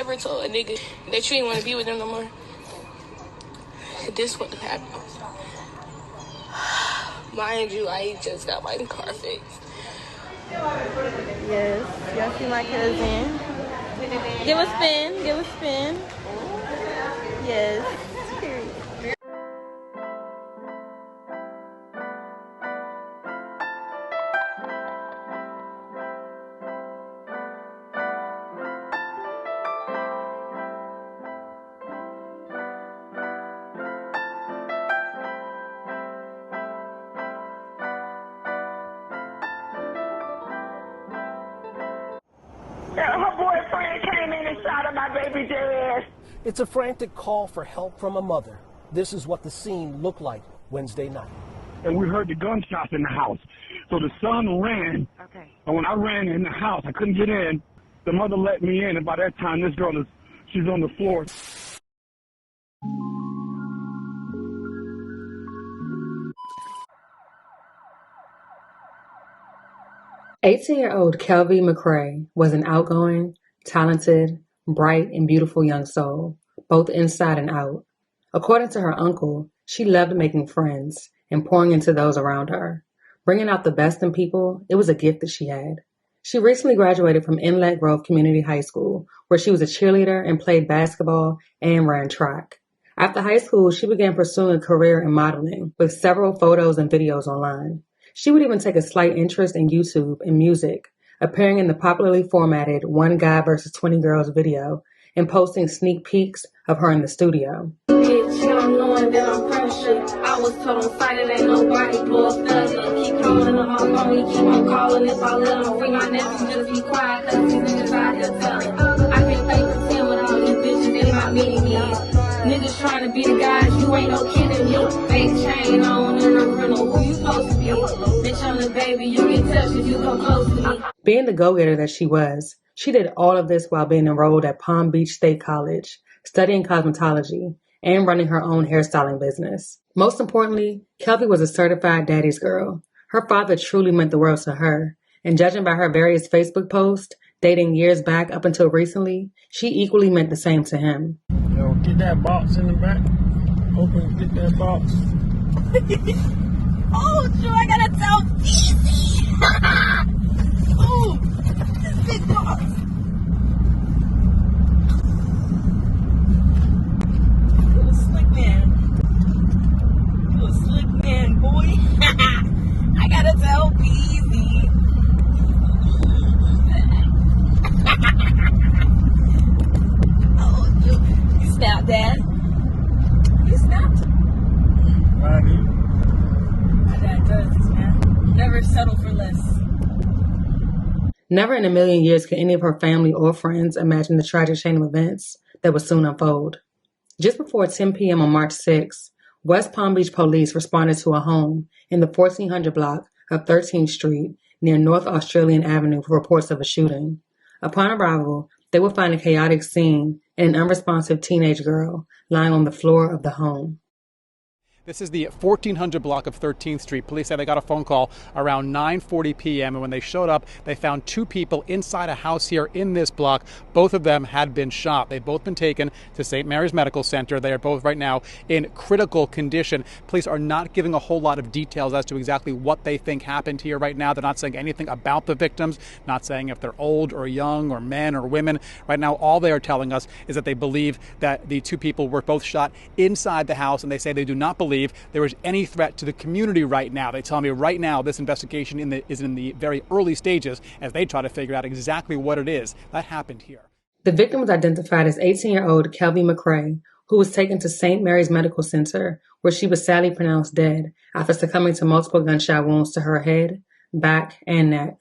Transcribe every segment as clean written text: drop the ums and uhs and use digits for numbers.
ever told a nigga that you ain't want to be with them no more, this what happened. Mind you, I just got my car fixed. Yes, y'all see my cousin. Give a spin, give a spin. Yes. Her boyfriend came in and shot at my baby dead ass. It's a frantic call for help from a mother. This is what the scene looked like Wednesday night. And we heard the gunshots in the house. So the son ran. Okay. And when I ran in the house, I couldn't get in. The mother let me in, and by that time, this girl she's on the floor. 18-year-old Kelvi McCrae was an outgoing, talented, bright, and beautiful young soul, both inside and out. According to her uncle, she loved making friends and pouring into those around her. Bringing out the best in people, it was a gift that she had. She recently graduated from Inlet Grove Community High School, where she was a cheerleader and played basketball and ran track. After high school, she began pursuing a career in modeling, with several photos and videos online. She would even take a slight interest in YouTube and music, appearing in the popularly formatted One Guy vs. 20 Girls video and posting sneak peeks of her in the studio. Bitch, I'm knowing that I'm pressure. I was told on sight it ain't nobody blow up thugging. Keep calling the home phone, we keep on calling. If I let them free my nephew, just be quiet, cause these niggas out here telling. I can't fake pretend with all these bitches in my mini-me. Niggas trying to be the guys, you ain't no kidding me. Fake chain on and a rental, who you supposed to be? Bitch, I'm the baby, you get touched if you come close to me. Being the go-getter that she was, she did all of this while being enrolled at Palm Beach State College, studying cosmetology, and running her own hairstyling business. Most importantly, Kelvi was a certified daddy's girl. Her father truly meant the world to her, and judging by her various Facebook posts, dating years back up until recently, she equally meant the same to him. Yo, get that box in the back. Open, get that box. Oh, shoot, I gotta tell easy. Oh, this big box. You a slick man. You a slick man, boy. I gotta tell easy. Oh, you snapped, Dad. You snapped. Right. My dad does, man. Never settle for less. Never in a million years could any of her family or friends imagine the tragic chain of events that would soon unfold. Just before 10 p.m. on March 6th, West Palm Beach police responded to a home in the 1400 block of 13th Street near North Australian Avenue for reports of a shooting. Upon arrival, they would find a chaotic scene and an unresponsive teenage girl lying on the floor of the home. This is the 1400 block of 13th Street. Police say they got a phone call around 9:40 p.m. and when they showed up, they found two people inside a house here in this block. Both of them had been shot. They've both been taken to St. Mary's Medical Center. They are both right now in critical condition. Police are not giving a whole lot of details as to exactly what they think happened here right now. They're not saying anything about the victims, not saying if they're old or young or men or women. Right now, all they are telling us is that they believe that the two people were both shot inside the house, and they say they do not believe there is any threat to the community right now. They tell me right now this investigation is in the very early stages as they try to figure out exactly what it is that happened here. The victim was identified as 18-year-old Kelvi McCrae, who was taken to St. Mary's Medical Center, where she was sadly pronounced dead after succumbing to multiple gunshot wounds to her head, back, and neck.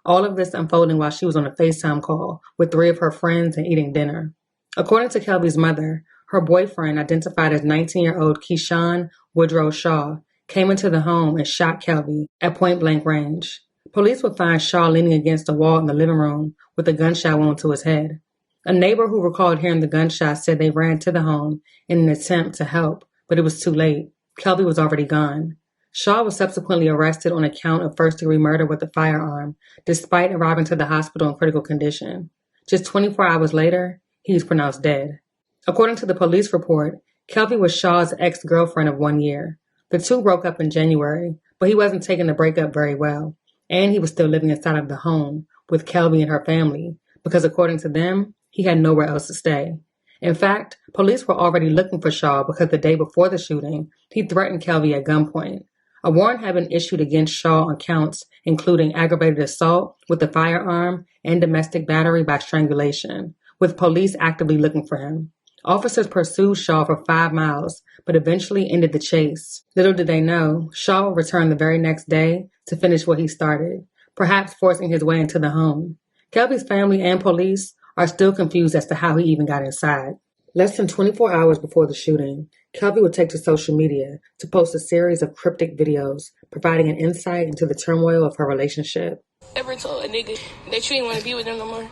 All of this unfolding while she was on a FaceTime call with three of her friends and eating dinner. According to Kelvi's mother, her boyfriend, identified as 19-year-old Keyshawn Woodrow Shaw, came into the home and shot Kelvi at point-blank range. Police would find Shaw leaning against a wall in the living room with a gunshot wound to his head. A neighbor who recalled hearing the gunshots said they ran to the home in an attempt to help, but it was too late. Kelvi was already gone. Shaw was subsequently arrested on a count of first-degree murder with a firearm, despite arriving to the hospital in critical condition. Just 24 hours later, he was pronounced dead. According to the police report, Kelvi was Shaw's ex-girlfriend of 1 year. The two broke up in January, but he wasn't taking the breakup very well, and he was still living inside of the home with Kelvi and her family, because according to them, he had nowhere else to stay. In fact, police were already looking for Shaw because the day before the shooting, he threatened Kelvi at gunpoint. A warrant had been issued against Shaw on counts including aggravated assault with a firearm and domestic battery by strangulation, with police actively looking for him. Officers pursued Shaw for 5 miles, but eventually ended the chase. Little did they know, Shaw would return the very next day to finish what he started, perhaps forcing his way into the home. Kelvi's family and police are still confused as to how he even got inside. Less than 24 hours before the shooting, Kelvi would take to social media to post a series of cryptic videos, providing an insight into the turmoil of her relationship. Ever told a nigga that you ain't want to be with them no more?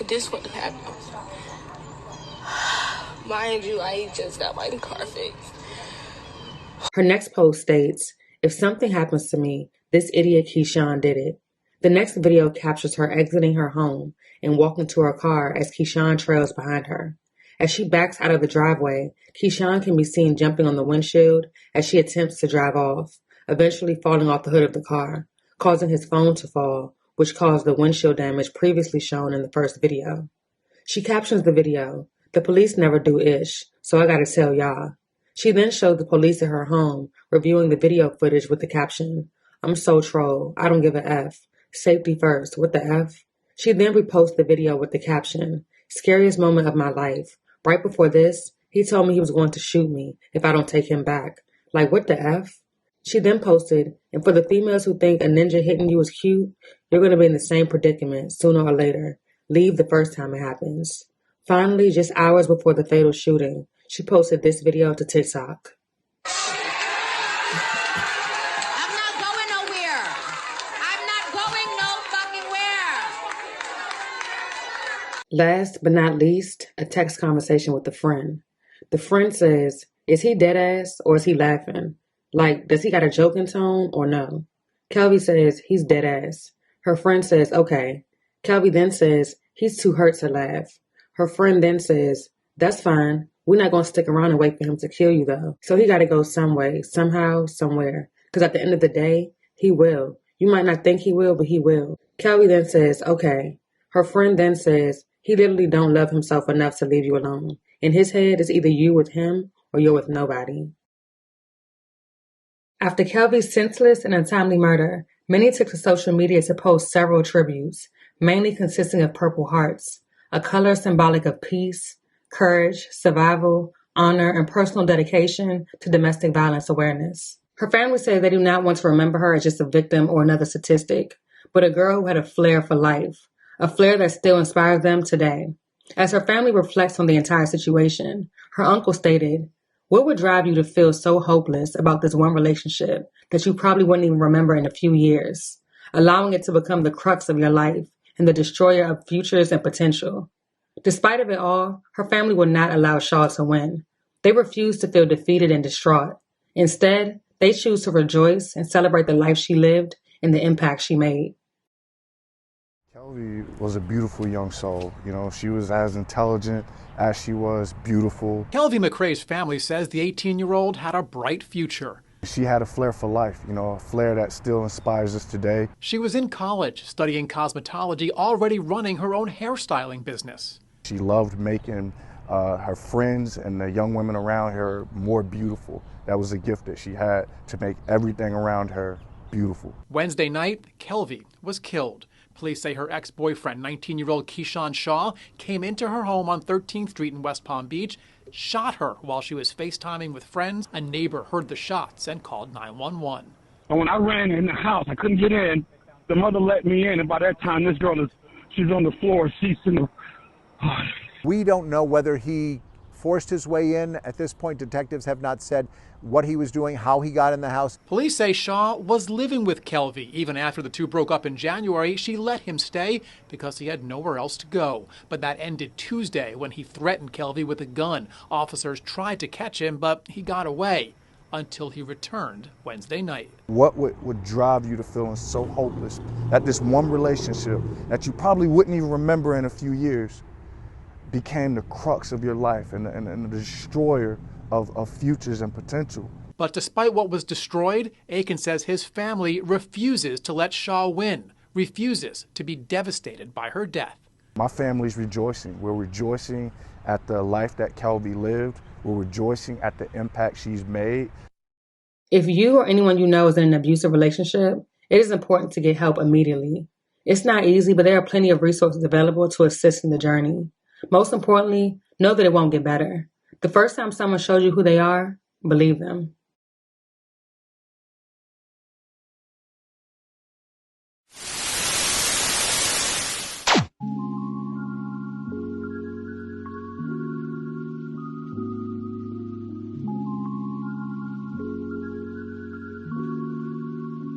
This what happened. Mind you, I just got my car fixed. Her next post states, "If something happens to me, this idiot Keyshawn did it." The next video captures her exiting her home and walking to her car as Keyshawn trails behind her. As she backs out of the driveway, Keyshawn can be seen jumping on the windshield as she attempts to drive off, eventually falling off the hood of the car, causing his phone to fall, which caused the windshield damage previously shown in the first video. She captions the video, "The police never do ish, so I gotta tell y'all." She then showed the police at her home, reviewing the video footage with the caption, "I'm so troll, I don't give a F. Safety first, what the F?" She then reposted the video with the caption, "Scariest moment of my life. Right before this, he told me he was going to shoot me if I don't take him back. Like, what the F?" She then posted, "And for the females who think a ninja hitting you is cute, you're going to be in the same predicament sooner or later. Leave the first time it happens." Finally, just hours before the fatal shooting, she posted this video to TikTok. I'm not going nowhere. I'm not going no fucking where. Last but not least, a text conversation with a friend. The friend says, "Is he dead ass or is he laughing? Like, does he got a joking tone or no?" Kelvi says, "He's dead ass." Her friend says, "Okay." Kelvi then says, "He's too hurt to laugh." Her friend then says, "That's fine. We're not going to stick around and wait for him to kill you, though. So he got to go some way, somehow, somewhere. Because at the end of the day, he will. You might not think he will, but he will." Kelvi then says, "Okay." Her friend then says, "He literally don't love himself enough to leave you alone. In his head, it's either you with him or you're with nobody." After Kelvi's senseless and untimely murder, many took to social media to post several tributes, mainly consisting of purple hearts, a color symbolic of peace, courage, survival, honor, and personal dedication to domestic violence awareness. Her family says they do not want to remember her as just a victim or another statistic, but a girl who had a flair for life, a flair that still inspires them today. As her family reflects on the entire situation, her uncle stated, "What would drive you to feel so hopeless about this one relationship that you probably wouldn't even remember in a few years, allowing it to become the crux of your life and the destroyer of futures and potential?" Despite of it all, her family would not allow Shaw to win. They refuse to feel defeated and distraught. Instead, they choose to rejoice and celebrate the life she lived and the impact she made. Kelvi was a beautiful young soul. You know, she was as intelligent as she was beautiful. Kelvi McCray's family says the 18-year-old had a bright future. She had a flair for life, you know, a flair that still inspires us today. She was in college, studying cosmetology, already running her own hairstyling business. She loved making her friends and the young women around her more beautiful. That was a gift that she had, to make everything around her beautiful. Wednesday night, Kelvi was killed. Police say her ex-boyfriend, 19-year-old Keyshawn Shaw, came into her home on 13th Street in West Palm Beach, shot her while she was FaceTiming with friends. A neighbor heard the shots and called 911. And when I ran in the house, I couldn't get in. The mother let me in, and by that time, this girl she's on the floor. She's in the... We don't know whether he forced his way in. At this point, detectives have not said what he was doing, how he got in the house. Police say Shaw was living with Kelvi. Even after the two broke up in January, she let him stay because he had nowhere else to go. But that ended Tuesday when he threatened Kelvi with a gun. Officers tried to catch him, but he got away until he returned Wednesday night. What would drive you to feeling so hopeless that this one relationship that you probably wouldn't even remember in a few years became the crux of your life and the destroyer of futures and potential. But despite what was destroyed, Aiken says his family refuses to let Shaw win, refuses to be devastated by her death. My family's rejoicing. We're rejoicing at the life that Kelvi lived. We're rejoicing at the impact she's made. If you or anyone you know is in an abusive relationship, it is important to get help immediately. It's not easy, but there are plenty of resources available to assist in the journey. Most importantly, know that it won't get better. The first time someone shows you who they are, believe them.